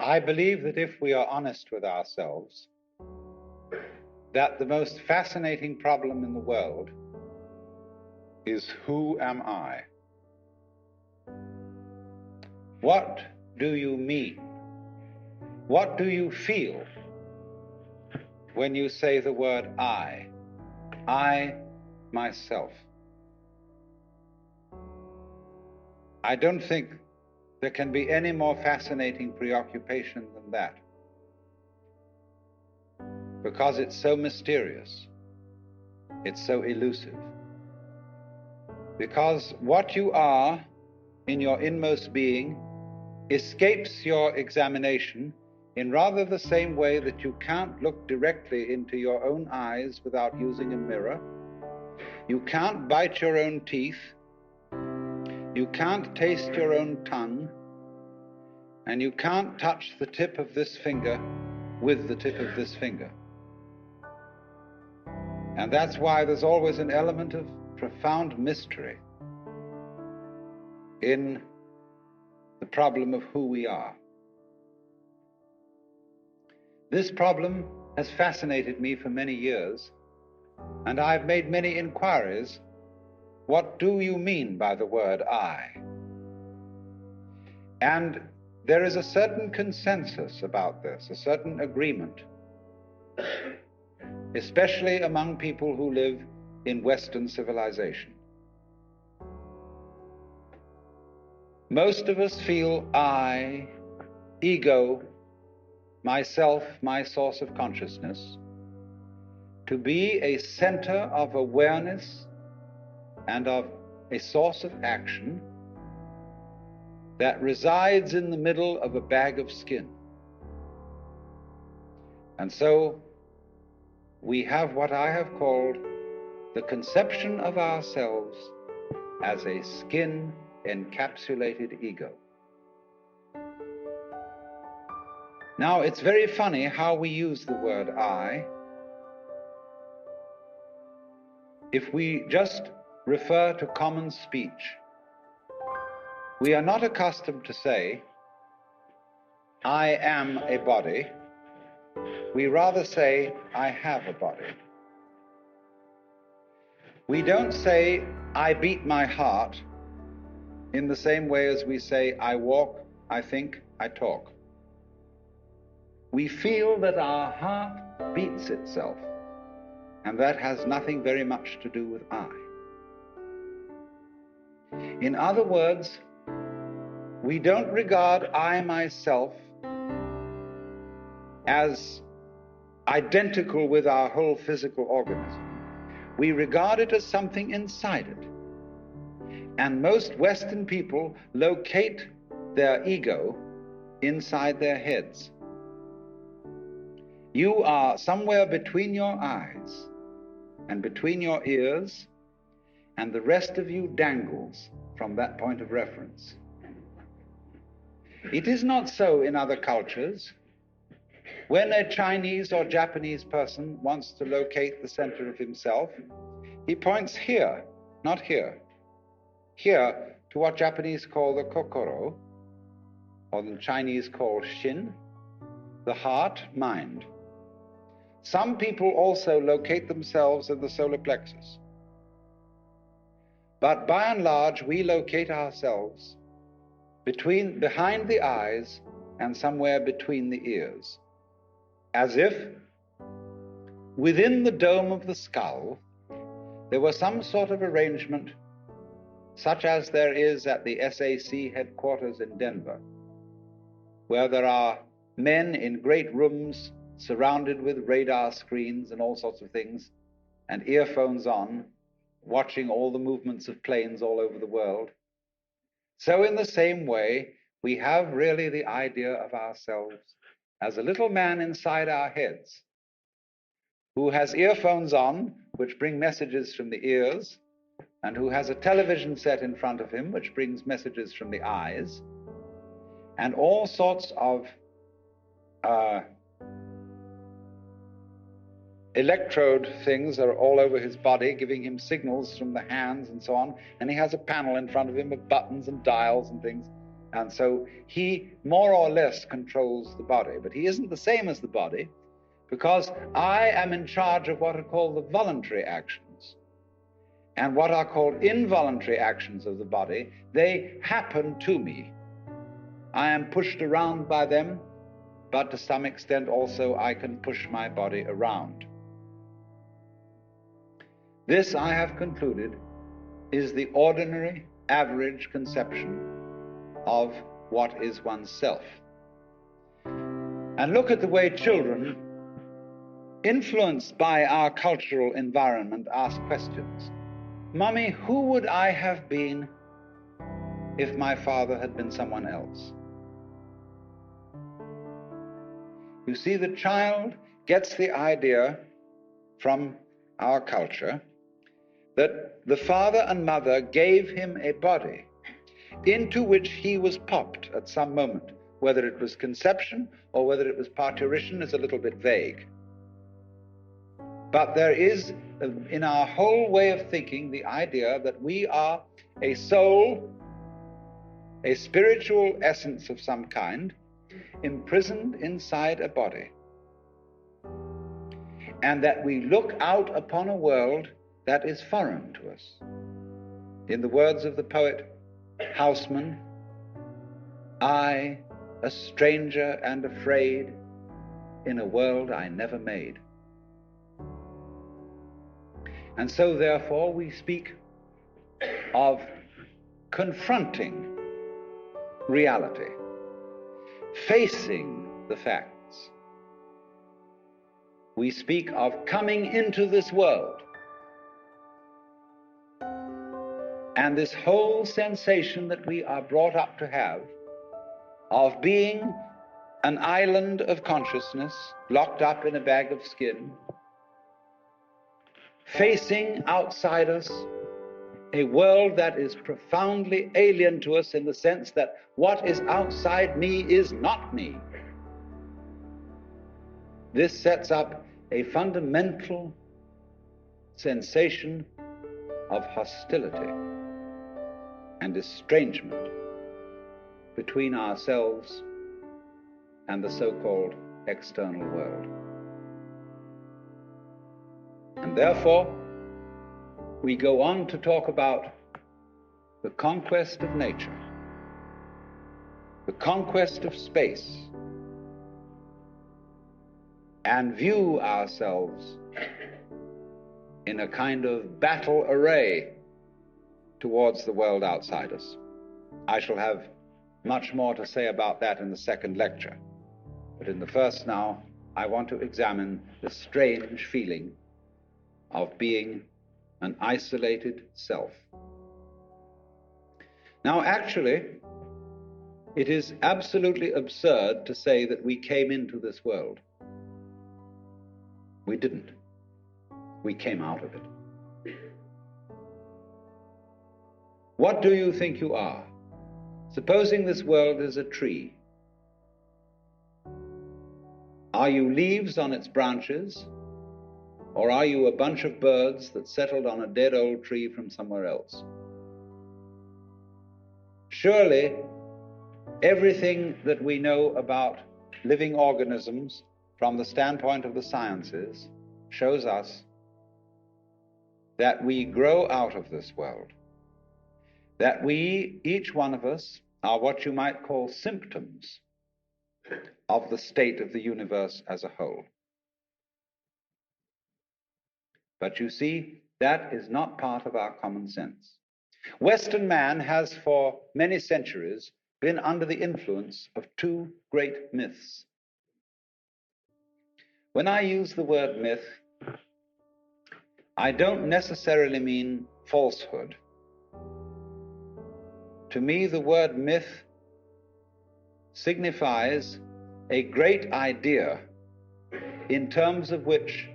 I believe that if we are honest with ourselves, that the most fascinating problem in the world is, who am I? What do you mean? What do you feel when you say the word I? I, myself. I don't think there can be any more fascinating preoccupation than that, because it's so mysterious, it's so elusive. Because what you are in your inmost being escapes your examination in rather the same way that you can't look directly into your own eyes without using a mirror. You can't bite your own teeth. You can't taste your own tongue. And you can't touch the tip of this finger with the tip of this finger. And that's why there's always an element of profound mystery in the problem of who we are. This problem has fascinated me for many years, and I've made many inquiries. What do you mean by the word I? And there is a certain consensus about this, a certain agreement, especially among people who live in Western civilization. Most of us feel I, ego, myself, my source of consciousness, to be a center of awareness and of a source of action that resides in the middle of a bag of skin. And so we have what I have called the conception of ourselves as a skin-encapsulated ego. Now, it's very funny how we use the word I. If we just refer to common speech, we are not accustomed to say, I am a body. We rather say, I have a body. We don't say, I beat my heart, in the same way as we say, I walk, I think, I talk. We feel that our heart beats itself, and that has nothing very much to do with I. In other words, we don't regard I myself as identical with our whole physical organism. We regard it as something inside it. And most Western people locate their ego inside their heads. You are somewhere between your eyes and between your ears, and the rest of you dangles from that point of reference. It is not so in other cultures. When a Chinese or Japanese person wants to locate the center of himself, he points here, not here. Here to what Japanese call the kokoro, or the Chinese call shin, the heart, mind. Some people also locate themselves in the solar plexus. But by and large, we locate ourselves behind the eyes and somewhere between the ears, as if within the dome of the skull there was some sort of arrangement, such as there is at the SAC headquarters in Denver, where there are men in great rooms surrounded with radar screens and all sorts of things, and earphones on, watching all the movements of planes all over the world. So in the same way, we have really the idea of ourselves as a little man inside our heads who has earphones on, which bring messages from the ears, and who has a television set in front of him, which brings messages from the eyes, and all sorts of electrode things are all over his body, giving him signals from the hands and so on, and he has a panel in front of him of buttons and dials and things, And so he more or less controls the body, but he isn't the same as the body, because I am in charge of what are called the voluntary actions. And what are called involuntary actions of the body, they happen to me. I am pushed around by them, but to some extent also I can push my body around. This, I have concluded, is the ordinary, average conception of what is oneself. And look at the way children, influenced by our cultural environment, ask questions. Mummy, who would I have been if my father had been someone else? You see, the child gets the idea from our culture that the father and mother gave him a body into which he was popped at some moment. Whether it was conception or whether it was parturition is a little bit vague. But there is, in our whole way of thinking, the idea that we are a soul, a spiritual essence of some kind, imprisoned inside a body, and that we look out upon a world that is foreign to us. In the words of the poet Houseman, I, a stranger and afraid, in a world I never made. And so, therefore, we speak of confronting reality, facing the facts. We speak of coming into this world. And this whole sensation that we are brought up to have of being an island of consciousness locked up in a bag of skin, facing outside us a world that is profoundly alien to us in the sense that what is outside me is not me. This sets up a fundamental sensation of hostility and estrangement between ourselves and the so-called external world. And therefore, we go on to talk about the conquest of nature, the conquest of space, and view ourselves in a kind of battle array towards the world outside us. I shall have much more to say about that in the second lecture. But in the first now, I want to examine the strange feeling of being an isolated self. Now, actually, it is absolutely absurd to say that we came into this world. We didn't. We came out of it. What do you think you are? Supposing this world is a tree. Are you leaves on its branches, or are you a bunch of birds that settled on a dead old tree from somewhere else? Surely, everything that we know about living organisms from the standpoint of the sciences shows us that we grow out of this world, that we, each one of us, are what you might call symptoms of the state of the universe as a whole. But you see, that is not part of our common sense. Western man has for many centuries been under the influence of two great myths. When I use the word myth, I don't necessarily mean falsehood. To me, the word myth signifies a great idea in terms of which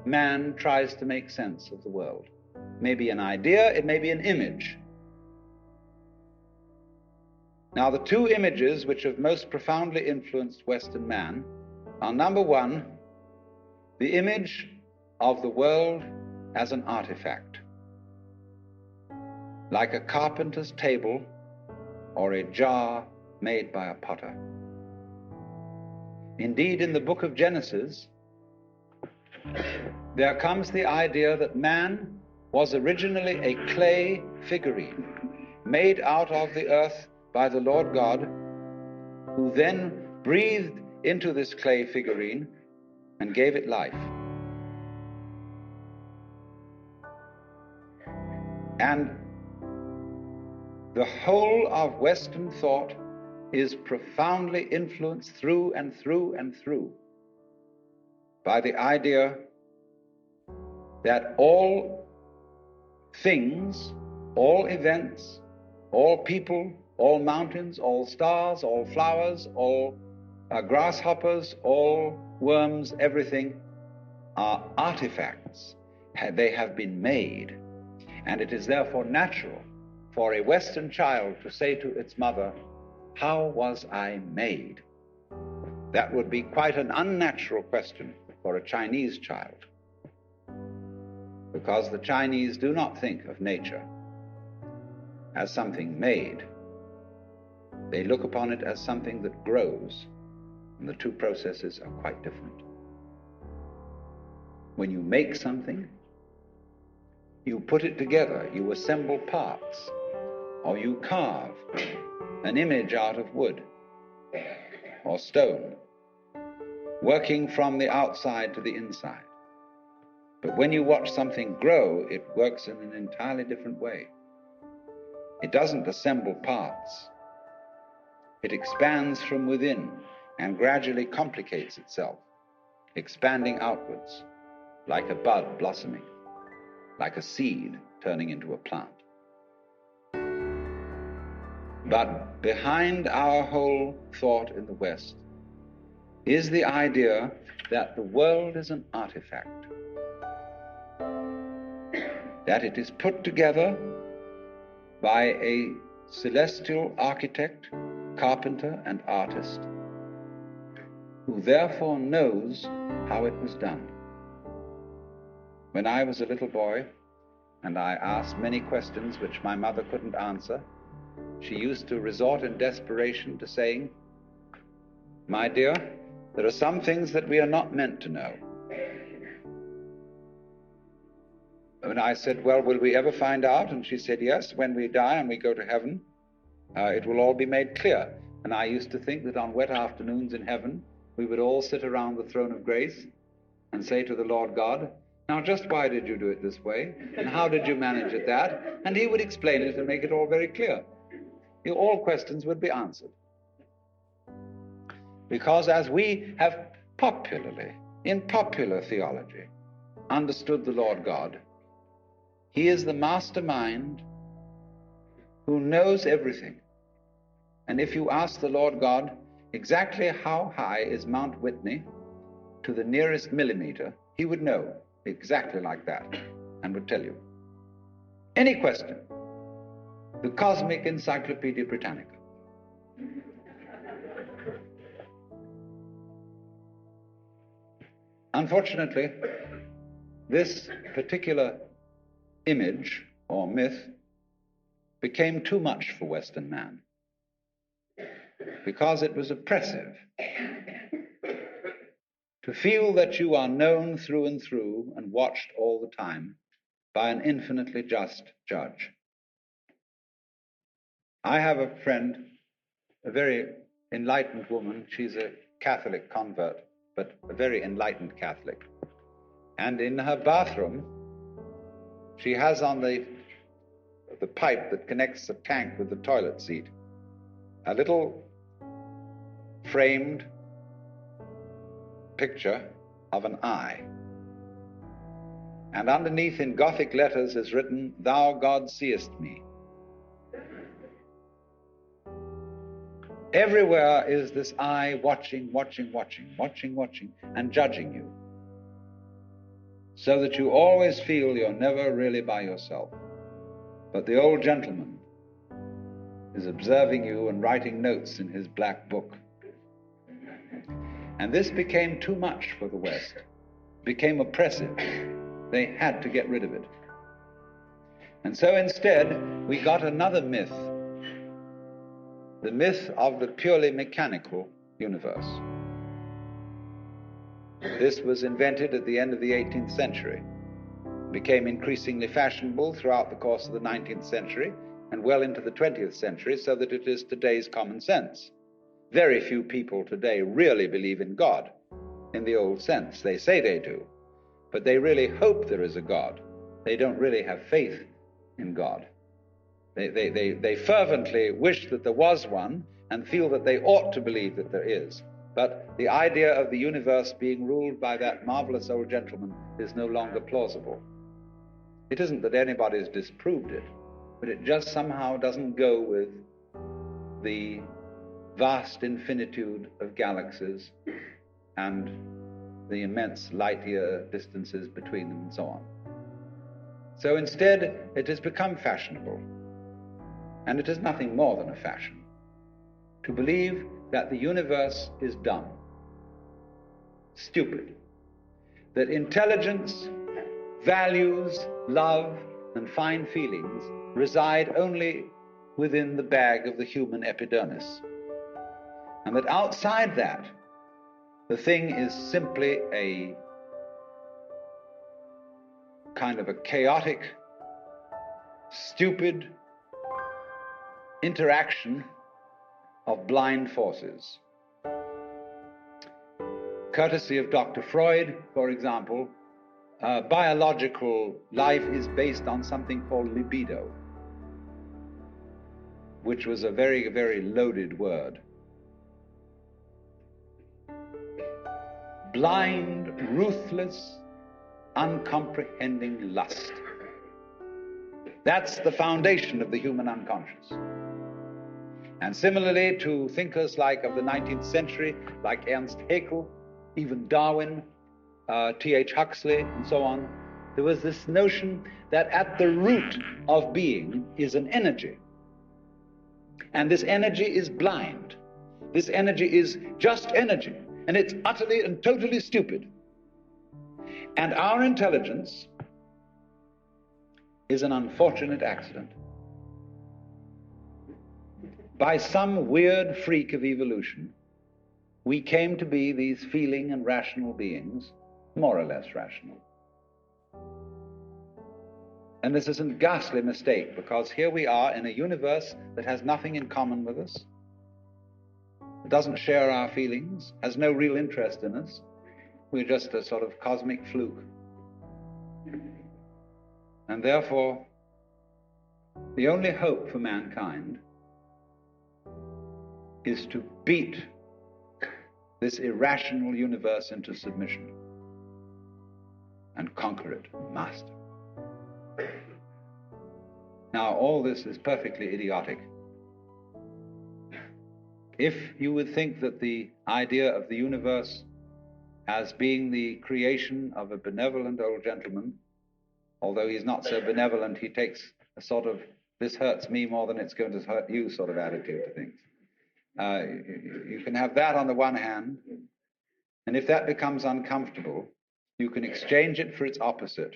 man tries to make sense of the world. It may be an idea, it may be an image. Now, the two images which have most profoundly influenced Western man are, number one, the image of the world as an artifact. Like a carpenter's table, or a jar made by a potter. Indeed, in the book of Genesis, there comes the idea that man was originally a clay figurine made out of the earth by the Lord God, who then breathed into this clay figurine and gave it life. And the whole of Western thought is profoundly influenced through and through and through by the idea that all things, all events, all people, all mountains, all stars, all flowers, all grasshoppers, all worms, everything are artifacts. They have been made. And it is therefore natural for a Western child to say to its mother, "How was I made?" That would be quite an unnatural question for a Chinese child, because the Chinese do not think of nature as something made. They look upon it as something that grows, and the two processes are quite different. When you make something, you put it together, you assemble parts, or you carve an image out of wood or stone, working from the outside to the inside. But when you watch something grow, it works in an entirely different way. It doesn't assemble parts. It expands from within and gradually complicates itself, expanding outwards, like a bud blossoming, like a seed turning into a plant. But behind our whole thought in the West is the idea that the world is an artifact, that it is put together by a celestial architect, carpenter, and artist, who therefore knows how it was done. When I was a little boy, and I asked many questions which my mother couldn't answer, she used to resort in desperation to saying, "My dear, there are some things that we are not meant to know." And I said, "Well, will we ever find out?" And she said, "Yes, when we die and we go to heaven, it will all be made clear." And I used to think that on wet afternoons in heaven, we would all sit around the throne of grace and say to the Lord God, "Now, just why did you do it this way? And how did you manage it that?" And he would explain it and make it all very clear. All questions would be answered. Because as we have popularly, in popular theology, understood the Lord God, he is the mastermind who knows everything. And if you ask the Lord God exactly how high is Mount Whitney to the nearest millimeter, he would know exactly like that and would tell you. Any question. The Cosmic Encyclopedia Britannica. Unfortunately, this particular image or myth became too much for Western man, because it was oppressive. To feel that you are known through and through and watched all the time by an infinitely just judge. I have a friend, a very enlightened woman. She's a Catholic convert, but a very enlightened Catholic. And in her bathroom, she has on the pipe that connects the tank with the toilet seat a little framed picture of an eye. And underneath in Gothic letters is written, "Thou, God, seest me." Everywhere is this eye watching, and judging you, so that you always feel you're never really by yourself. But the old gentleman is observing you and writing notes in his black book. And this became too much for the West, became oppressive. They had to get rid of it. And so instead, we got another myth the myth of the purely mechanical universe. This was invented at the end of the 18th century, became increasingly fashionable throughout the course of the 19th century and well into the 20th century, so that it is today's common sense. Very few people today really believe in God in the old sense. They say they do, but they really hope there is a God. They don't really have faith in God. They fervently wish that there was one and feel that they ought to believe that there is. But the idea of the universe being ruled by that marvelous old gentleman is no longer plausible. It isn't that anybody's disproved it, but it just somehow doesn't go with the vast infinitude of galaxies and the immense light-year distances between them and so on. So instead, it has become fashionable, and it is nothing more than a fashion, to believe that the universe is dumb, stupid, that intelligence, values, love, and fine feelings reside only within the bag of the human epidermis, and that outside that, the thing is simply a kind of a chaotic, stupid interaction of blind forces. Courtesy of Dr. Freud, for example, biological life is based on something called libido, which was a very, very loaded word. Blind, ruthless, uncomprehending lust. That's the foundation of the human unconscious. And similarly to thinkers like of the 19th century, like Ernst Haeckel, even Darwin, T.H. Huxley, and so on, there was this notion that at the root of being is an energy. And this energy is blind. This energy is just energy, and it's utterly and totally stupid. And our intelligence is an unfortunate accident. By some weird freak of evolution, we came to be these feeling and rational beings, more or less rational. And this is a ghastly mistake, because here we are in a universe that has nothing in common with us, doesn't share our feelings, has no real interest in us. We're just a sort of cosmic fluke. And therefore, the only hope for mankind is to beat this irrational universe into submission and conquer it, master. Now, all this is perfectly idiotic. If you would think that the idea of the universe as being the creation of a benevolent old gentleman, although he's not so benevolent, he takes a sort of, this hurts me more than it's going to hurt you sort of attitude to things. You can have that on the one hand, and if that becomes uncomfortable, you can exchange it for its opposite,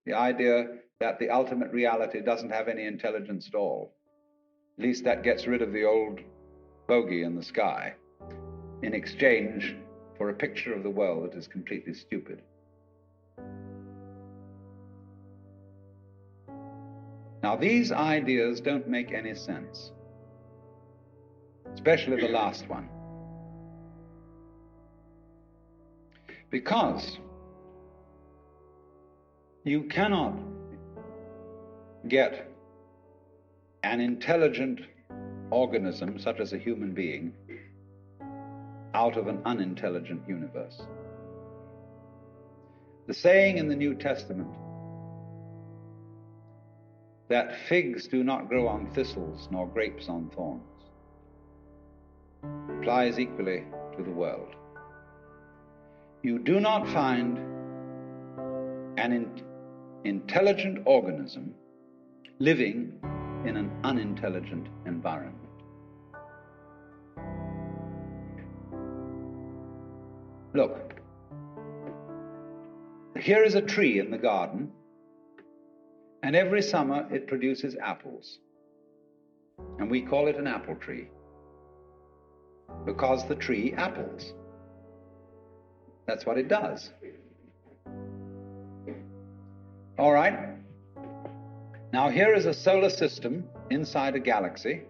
the idea that the ultimate reality doesn't have any intelligence at all. At least that gets rid of the old bogey in the sky, in exchange for a picture of the world that is completely stupid. Now, these ideas don't make any sense, especially the last one, because you cannot get an intelligent organism, such as a human being, out of an unintelligent universe. The saying in the New Testament that figs do not grow on thistles nor grapes on thorns applies equally to the world. You do not find an intelligent organism living in an unintelligent environment. Look, here is a tree in the garden, and every summer it produces apples, and we call it an apple tree. because the tree apples. That's what it does. All right. Now here is a solar system inside a galaxy.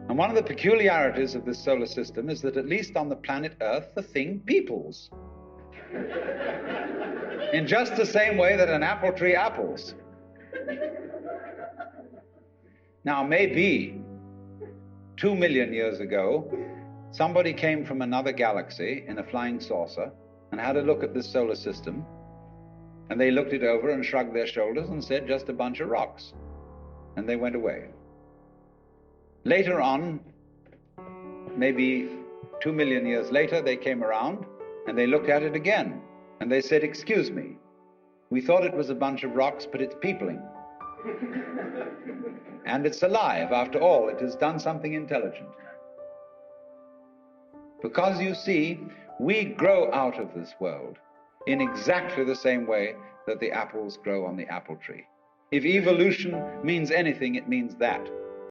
And one of the peculiarities of this solar system is that at least on the planet Earth, the thing peoples. In just the same way that an apple tree apples. Now, maybe 2 million years ago, somebody came from another galaxy in a flying saucer and had a look at this solar system, and they looked it over and shrugged their shoulders and said, just a bunch of rocks. And they went away. Later on, maybe 2 million years later, they came around and they looked at it again. And they said, excuse me, we thought it was a bunch of rocks, but it's peopling. And it's alive. After all, it has done something intelligent. Because you see, we grow out of this world in exactly the same way that the apples grow on the apple tree. If evolution means anything, it means that.